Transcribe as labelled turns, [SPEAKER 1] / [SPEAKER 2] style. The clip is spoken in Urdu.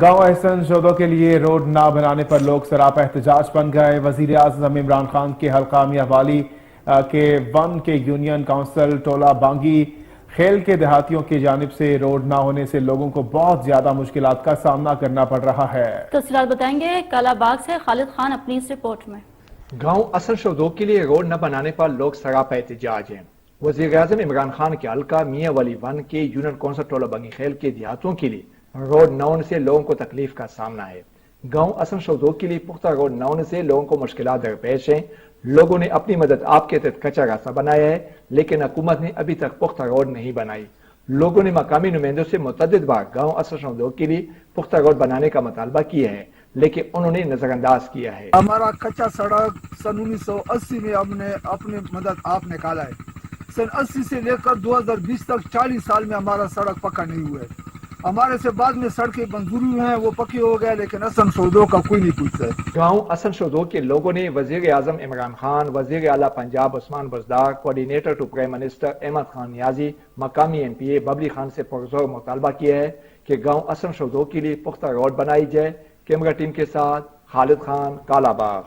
[SPEAKER 1] گاؤں احسن شودوں کے لیے روڈ نہ بنانے پر لوگ سراپا احتجاج بن گئے۔ وزیر اعظم عمران خان کے حلقہ میاں والی کے ون کے یونین کونسل ٹولہ بانگی خیل کے دیہاتیوں کی جانب سے روڈ نہ ہونے سے لوگوں کو بہت زیادہ مشکلات کا سامنا کرنا پڑ رہا ہے۔
[SPEAKER 2] تفصیلات بتائیں گے کالا باغ سے خالد خان اپنی اس رپورٹ میں۔
[SPEAKER 3] گاؤں اصل شودوں کے لیے روڈ نہ بنانے پر لوگ سراپا احتجاج ہیں۔ وزیر اعظم عمران خان کے حلقہ میاں والی ون کے یونین کونسل ٹولہ بانگی خیل کے دیہاتوں کے لیے روڈ نہ ہونے سے لوگوں کو تکلیف کا سامنا ہے۔ گاؤں اصل شودوں کے لیے پختہ روڈ نہ ہونے سے لوگوں کو مشکلات درپیش ہیں۔ لوگوں نے اپنی مدد آپ کے تحت کچا راستہ بنایا ہے، لیکن حکومت نے ابھی تک پختہ روڈ نہیں بنائی۔ لوگوں نے مقامی نمائندوں سے متعدد بار گاؤں اصل شودوں کے لیے پختہ روڈ بنانے کا مطالبہ کیا ہے، لیکن انہوں نے نظر انداز کیا ہے۔
[SPEAKER 4] ہمارا کچا سڑک سن 1980 میں ہم نے اپنے مدد آپ نکالا ہے۔ سن 80 سے لے کر 2020 تک 40 سال میں ہمارا سڑک پکا نہیں ہوا ہے۔ ہمارے سے بعد میں سڑکیں منظوری ہوئی ہیں، وہ پکی ہو گئے، لیکن اصل شودوں کا کوئی نہیں پوچھتا ہے۔
[SPEAKER 3] گاؤں اصل شودوں کے لوگوں نے وزیر اعظم عمران خان، وزیر اعلیٰ Punjab Usman Buzdar, coordinator to prime minister Ahmad Khan Niazi, مقامی ایم پی اے ببلی خان سے پرزور مطالبہ کیا ہے کہ گاؤں اصل شودوں کے لیے پختہ روڈ بنائی جائے۔ کیمرہ ٹیم کے ساتھ خالد خان، کالا باغ۔